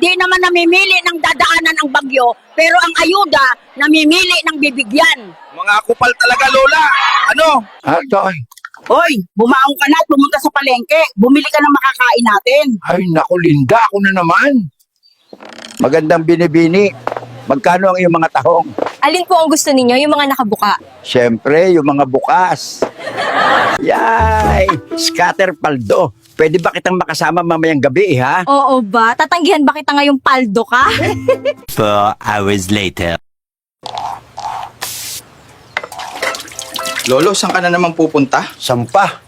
Di naman namimili ng dadaanan ang bagyo, pero ang ayuda, namimili ng bibigyan. Mga kupal talaga, Lola. Ano? Tay, Hoy, bumaong ka na at pumunta sa palengke. Bumili ka ng makakain natin. ay naku Linda, ako na naman. Magandang binibini. Magkano ang iyong mga tahong? Alin po ang gusto ninyo? Yung mga nakabuka? Siyempre, yung mga bukas. Yay! Scatter paldo. Pwede ba kitang makasama mamayang gabi, ha? Oo ba? Tatanggihan ba kita ngayong paldo ka? 4 hours later. Lolo, saan ka na naman pupunta? Sampa.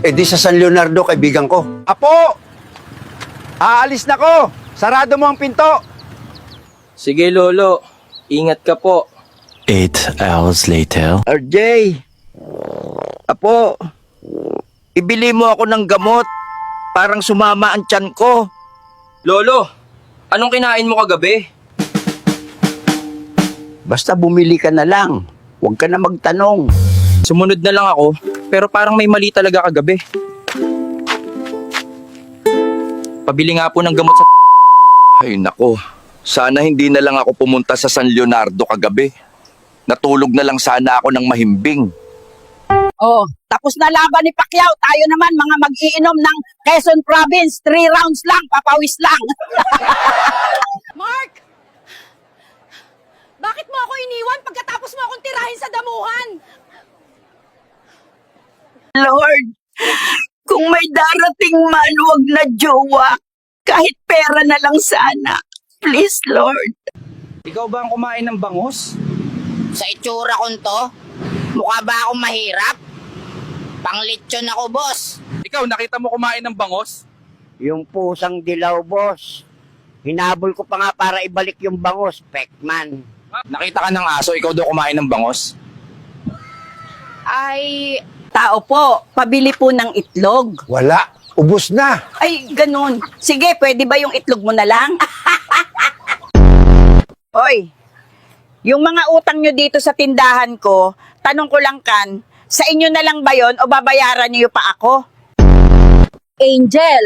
Eh di sa San Leonardo, kaibigan ko. Apo! Aalis na ko! Sarado mo ang pinto! Sige, Lolo. Ingat ka po. 8 hours later. RJ! Apo! Ibili mo ako ng gamot. Parang sumama ang tiyan ko. Lolo, anong kinain mo kagabi? Basta bumili ka na lang. Huwag ka na magtanong. Sumunod na lang ako, pero parang may mali talaga kagabi. Pabili nga po ng gamot sa... Ay, nako. Sana hindi na lang ako pumunta sa San Leonardo kagabi. Natulog na lang sana ako ng mahimbing. Oh, tapos na laban ni Pacquiao. Tayo naman, mga mag-iinom ng Quezon Province. 3 rounds lang, papawis lang. Mark! Bakit mo ako iniwan pagkatapos mo akong tirahin sa damuhan? Lord, kung may darating man, wag na jowa. Kahit pera na lang sana. Please, Lord. Ikaw ba ang kumain ng bangus? Sa itsura kong to, mukha ba akong mahirap? Panglitsyon ako, boss. Ikaw, nakita mo kumain ng bangos? Yung pusang dilaw, boss. Hinabol ko pa nga para ibalik yung bangos, Pekman. Nakita ka ng aso, ikaw daw kumain ng bangos? Ay, tao po, pabili po ng itlog. Wala. Ubus na. Ay, ganun. Sige, pwede ba yung itlog mo na lang? Hoy, yung mga utang nyo dito sa tindahan ko, tanong ko lang kan, sa inyo na lang ba yon o babayaran niyo pa ako? Angel,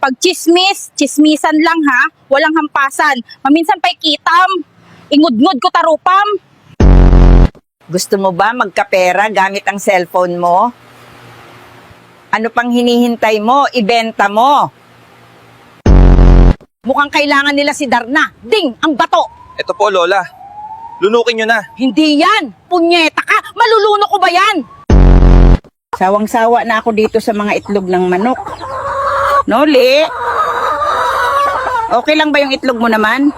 pag chismis, chismisan lang ha. Walang hampasan. Maminsan pa'y kitam. Ingudngud ko tarupam. Gusto mo ba magkapera gamit ang cellphone mo? Ano pang hinihintay mo? Ibenta mo. Mukhang kailangan nila si Darna. Ding! Ang bato! Ito po, Lola. Lunukin nyo na. Hindi yan! Punyeta ka! Maluluno ko ba yan? Sawang-sawa na ako dito sa mga itlog ng manok. Noli? Okay lang ba yung itlog mo naman?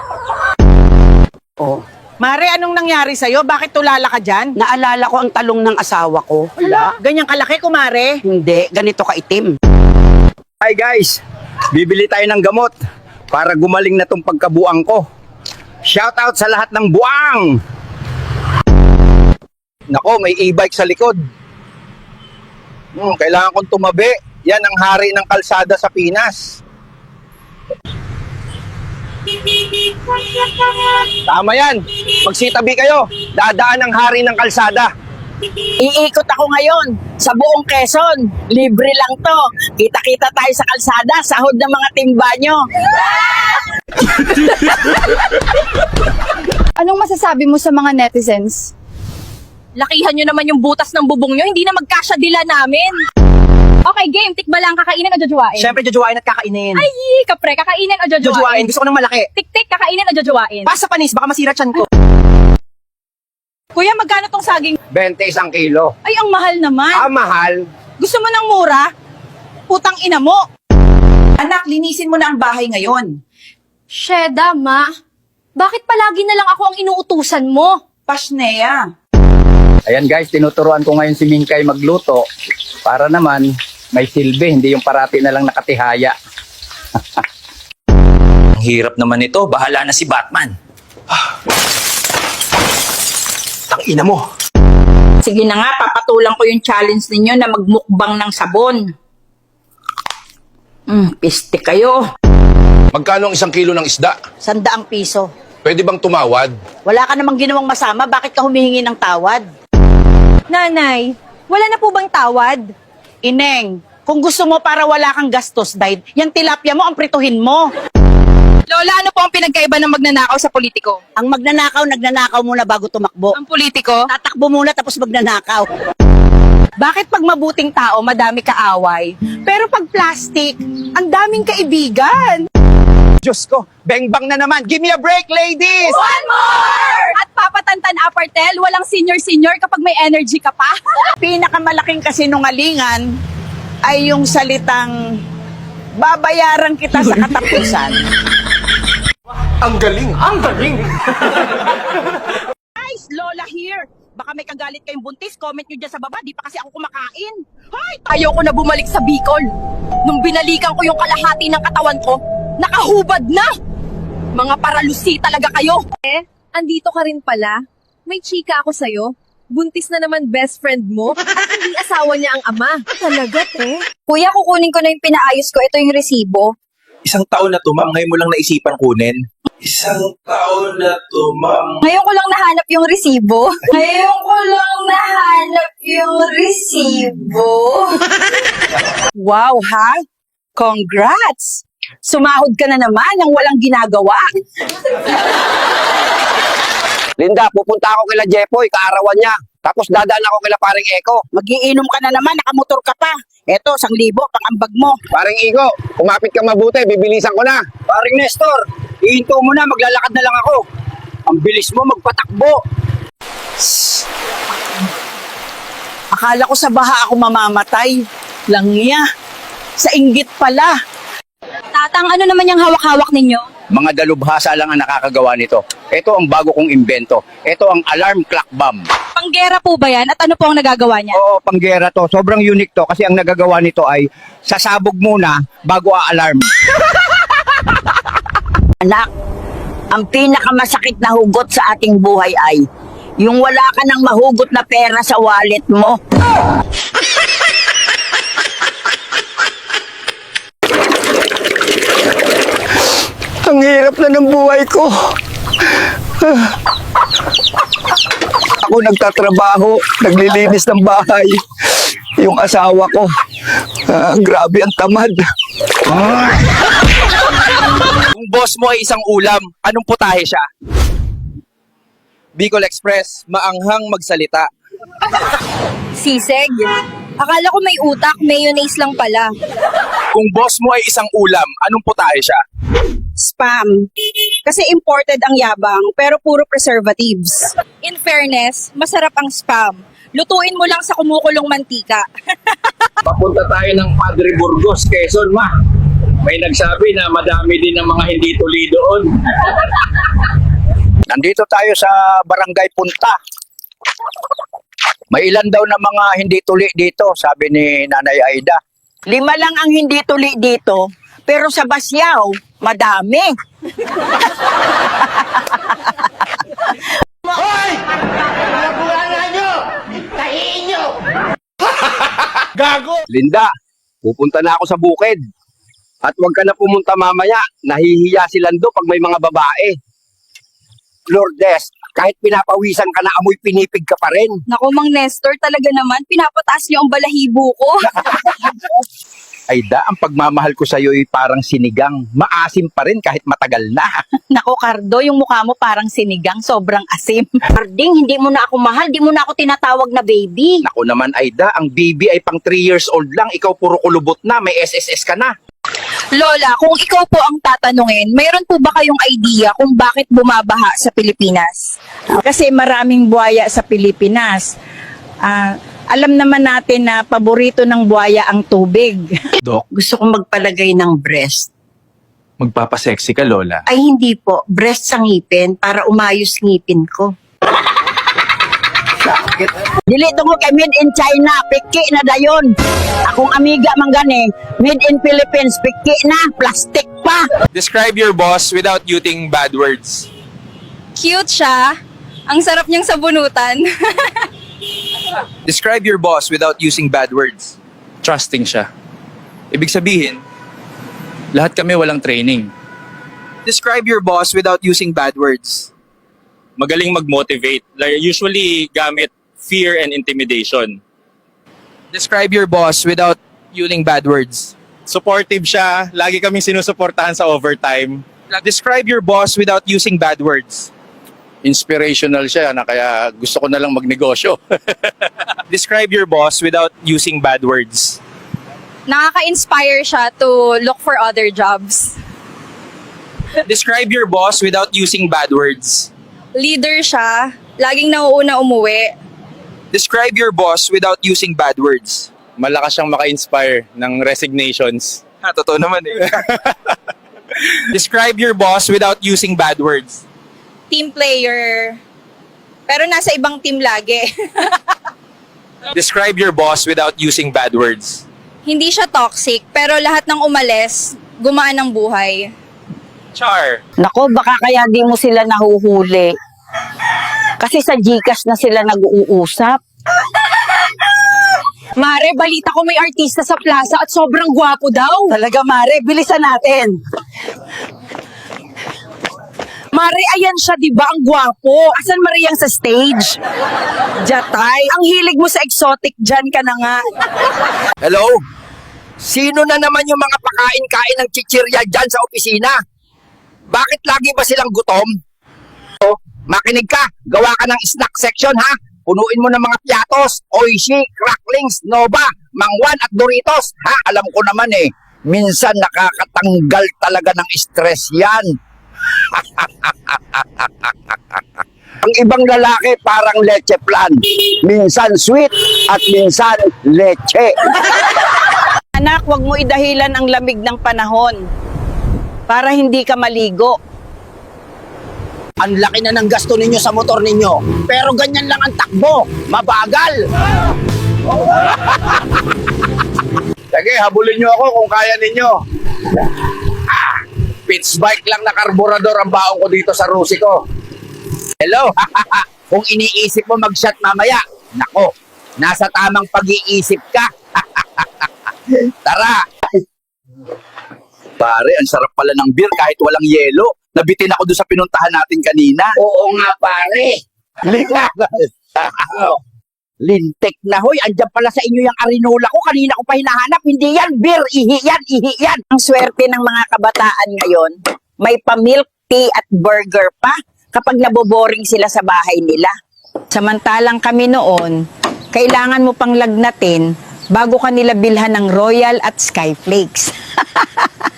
Oh, Mare, anong nangyari sa'yo? Bakit tulala ka dyan? naalala ko ang talong ng asawa ko. Wala. Ganyang kalaki, kumare. Hindi, ganito kaitim. Hi guys, bibili tayo ng gamot para gumaling na tong pagkabuang ko. Shout out sa lahat ng buang! Nako, may e-bike sa likod. Kailangan kong tumabi. Yan ang hari ng kalsada sa Pinas. Tama yan. Magsitabi kayo. Dadaan ang hari ng kalsada. Iikot ako ngayon sa buong Quezon. Libre lang to. Kita-kita tayo sa kalsada, sahod ng mga timba nyo. Anong masasabi mo sa mga netizens? Lakihan nyo naman yung butas ng bubong nyo. Hindi na magkasya dila namin. Okay, game. Tikba lang. Kakainin o jojowain? Siyempre, jojowain at kakainin. Ay, kapre. Kakainin o jojowain? Jojowain, gusto ko ng malaki. Tik-tik. Kakainin o jojowain? Pas sa panis, baka masira tiyan ko. Kuya, magkano tong saging? 20 isang kilo. Ay, ang mahal naman. Mahal. Gusto mo ng mura? Putang ina mo. Anak, linisin mo na ang bahay ngayon. Sheda, ma. Bakit palagi na lang ako ang inuutusan mo? Pasnea. Ayan guys, tinuturuan ko ngayon si Mingkay magluto para naman may silbi, hindi yung parati na lang nakatihaya. Ang hirap naman ito. Bahala na si Batman. Tangina mo. Sige na nga, papatulang ko yung challenge ninyo na magmukbang ng sabon. Piste kayo. Magkano ang isang kilo ng isda? 100 piso. Pwede bang tumawad? Wala ka namang ginawang masama, bakit ka humihingi ng tawad? Nanay, wala na po bang tawad? Ineng, kung gusto mo para wala kang gastos, Dide, yung tilapia mo ang prituhin mo. Lola, ano po ang pinagkaiba ng magnanakaw sa politiko? Ang magnanakaw, nagnanakaw muna bago tumakbo. Ang politiko? Tatakbo muna tapos magnanakaw. Bakit pag mabuting tao, madami kaaway? Pero pag plastic, ang daming kaibigan. Diyos ko, bengbang na naman. Give me a break, ladies! One more! At papatantan apartel, walang senior-senior kapag may energy ka pa. Pinakamalaking kasinungalingan ay yung salitang babayaran kita sa katapusan. Guys, Lola here. Baka may kagalit kayong buntis, comment nyo dyan sa baba. Di pa kasi ako kumakain. Hoy! Ayoko na bumalik sa Bicol. Nung binalikan ko yung kalahati ng katawan ko, nakahubad na! Mga paralusi talaga kayo! Andito ka rin pala. May chika ako sa'yo. Buntis na naman best friend mo at hindi asawa niya ang ama. Talaga, te? Kuya, kukunin ko na yung pinaayos ko. Ito yung resibo. Isang taon na to, ma'am. Ngayon mo lang naisipan kunin. Isang taon na to, ma'am. Ngayon ko lang nahanap yung resibo. Ngayon ko lang nahanap yung resibo. Wow, ha? Congrats! Sumahod ka na naman ng walang ginagawa. Linda, pupunta ako kila Jepoy, kaarawan niya. Tapos dadaan ako kila paring Eko. Magiinom ka na naman, nakamotor ka pa. Eto, 1,000 pang ambag mo. Paring Iko, kumapit ka mabuti, bibilisan ko na. Paring Nestor, ihinto mo na, maglalakad na lang ako. Ang bilis mo magpatakbo. Akala ko sa baha ako mamamatay. Langya. Sa inggit pala. Tatang, ano naman yung hawak-hawak ninyo? Mga dalubhasa lang ang nakakagawa nito. Ito ang bago kong imbento. Ito ang alarm clock bomb. Panggera po ba yan? At ano po ang nagagawa niya? Oo, panggera to. Sobrang unique to kasi ang nagagawa nito ay sasabog muna bago a-alarm. Anak, ang pinakamasakit na hugot sa ating buhay ay yung wala ka nang mahugot na pera sa wallet mo. Ang hirap na ng buhay ko. Ako nagtatrabaho, naglilinis ng bahay. Yung asawa ko, grabe ang tamad. Kung boss mo ay isang ulam, anong putahe siya? Bicol Express, maanghang magsalita. Siseg. Akala ko may utak, mayonnaise lang pala. Kung boss mo ay isang ulam, anong putahe siya? Spam. Kasi imported ang yabang, pero puro preservatives. In fairness, masarap ang spam. Lutuin mo lang sa kumukulong mantika. Papunta tayo ng Padre Burgos, Quezon, ma. May nagsabi na madami din ng mga hindi tuli doon. Nandito tayo sa Barangay Punta. May ilan daw na mga hindi tuli dito, sabi ni Nanay Aida. 5 lang ang hindi tuli dito, pero sa Basyaw, madami. Linda, pupunta na ako sa bukid. At huwag ka na pumunta mamaya. Nahihiya si Lando pag may mga babae. Lourdes, kahit pinapawisan ka na amoy pinipig ka pa rin. Naku, Mang Nestor, talaga naman, pinapataas niyo ang balahibo ko. Aida, ang pagmamahal ko sa'yo ay parang sinigang. Maasim pa rin kahit matagal na. Nako, Cardo, yung mukha mo parang sinigang, sobrang asim. Carding, hindi mo na ako mahal, di mo na ako tinatawag na baby. Naku naman, Aida, ang baby ay pang 3 years old lang. Ikaw puro kulubot na, may SSS ka na. Lola, kung ikaw po ang tatanungin, mayroon po ba kayong idea kung bakit bumabaha sa Pilipinas? Kasi maraming buhaya sa Pilipinas. Alam naman natin na paborito ng buhaya ang tubig. Dok, Gusto kong magpalagay ng breast. magpapasexy ka, Lola. Ay hindi po, breast sa ngipin para umayos ngipin ko. Dili tungo kay made in China, piki na dayon. Akong amiga man gani, made in Philippines, piki na, plastic pa. Describe your boss without using bad words. Cute siya. Ang sarap niyang sabunutan. Describe your boss without using bad words. Trusting siya. Ibig sabihin, lahat kami walang training. Describe your boss without using bad words. Magaling mag-motivate. Like, usually gamit fear and intimidation. Describe your boss without using bad words. Supportive siya. Lagi kaming sinusuportahan sa overtime. Describe your boss without using bad words. Inspirational siya na kaya gusto ko na lang magnegosyo. Describe your boss without using bad words. Nakaka-inspire siya to look for other jobs. Describe your boss without using bad words. Leader siya, laging nauuna umuwi. Describe your boss without using bad words. Malakas siyang maka-inspire ng resignations. Totoo naman eh. Describe your boss without using bad words. Team player. Pero nasa ibang team lagi. Describe your boss without using bad words. Hindi siya toxic, pero lahat ng umalis, gumaan ang buhay. Char. Nako, baka kaya di mo sila nahuhuli. Kasi sa Gcash na sila nag-uusap. Mare, balita ko may artista sa plaza at sobrang gwapo daw. Talaga, Mare, bilisan natin. Mare, ayan siya, di ba? Ang gwapo. Asan Mariang sa stage? Jatay, ang hilig mo sa exotic, dyan ka na nga. Hello? Sino na naman yung mga pakain-kain ng chichirya dyan sa opisina? Bakit lagi ba silang gutom? Oh, makinig ka, gawa ka ng snack section ha? Punuin mo ng mga piatos, Oishi, Cracklings, Nova, Mangwan at Doritos. Ha, alam ko naman eh, minsan nakakatanggal talaga ng stress yan. Ang ibang lalaki parang leche plan. Minsan sweet at minsan leche. Anak, wag mo idahilan ang lamig ng panahon para hindi ka maligo. Ang laki na ng gasto ninyo sa motor ninyo. Pero ganyan lang ang takbo. Mabagal. Sige, habulin nyo ako kung kaya ninyo. Pitch bike lang na karburador ang baong ko dito sa Rusi ko. Hello? Kung iniisip mo mag-shot mamaya, nako, nasa tamang pag-iisip ka. Tara. Pare, ang sarap pala ng beer kahit walang yelo. Nabitin ako doon sa pinuntahan natin kanina. Oo nga, pare. Lintik na, hoy. Andyan pala sa inyo yung arinola ko. Kanina ko pa hinahanap. Hindi yan, beer. Ihi yan, ihi yan. Ang swerte ng mga kabataan ngayon, may pa-milk tea at burger pa kapag naboboring sila sa bahay nila. Samantalang kami noon, kailangan mo pang lagnatin bago ka nila bilhan ng Royal at Skyflakes.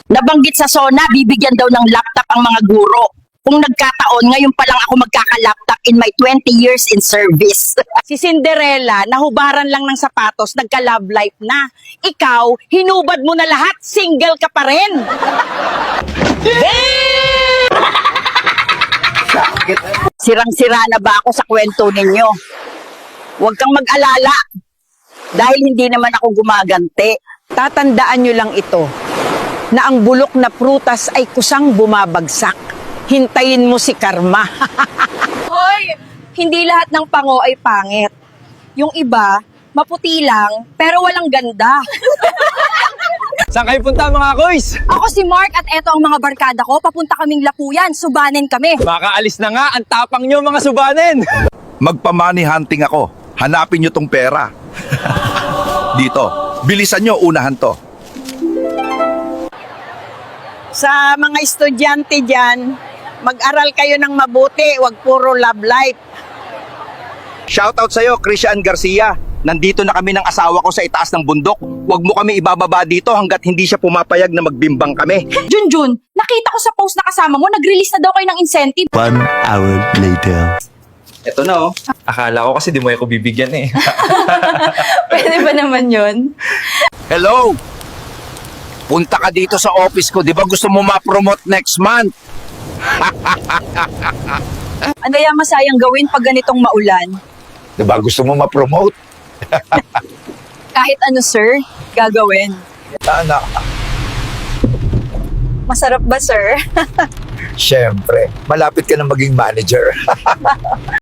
Nabanggit sa SONA, bibigyan daw ng laptop ang mga guro. Kung nagkataon, ngayon pa lang ako magkaka-laptop in my 20 years in service. Si Cinderella, nahubaran lang ng sapatos, nagka-love life na. Ikaw, hinubad mo na lahat, single ka pa rin. Sirang-sira na ba ako sa kwento ninyo? Huwag kang mag-alala. Dahil hindi naman ako gumaganti. Tatandaan nyo lang ito, na ang bulok na prutas ay kusang bumabagsak. Hintayin mo si karma. Hoy! Hindi lahat ng pango ay pangit. Yung iba, maputi lang, pero walang ganda. Saan kayo punta mga koys? Ako si Mark at eto ang mga barkada ko. Papunta kaming Lapuyan, subanin kami. Makaalis na nga, ang tapang nyo mga subanin. Magpa-money hunting ako. Hanapin nyo tong pera. Dito, bilisan nyo, unahan to. Sa mga estudyante dyan, mag-aral kayo ng mabuti, wag puro love life. Shoutout sa'yo, Christian Garcia. Nandito na kami ng asawa ko sa itaas ng bundok. Huwag mo kami ibababa dito hanggat hindi siya pumapayag na magbimbang kami. Junjun, nakita ko sa post na kasama mo, nag-release na daw kayo ng incentive. 1 hour later. Ito na oh. Akala ko kasi di mo ako bibigyan eh. Pwede ba naman yun? Hello? Punta ka dito sa office ko. Di ba gusto mo ma-promote next month? Ano kaya masayang gawin pag ganitong maulan? Di ba gusto mo ma-promote? Kahit ano sir, gagawin. Anak, Masarap ba sir? syempre. Malapit ka na maging manager.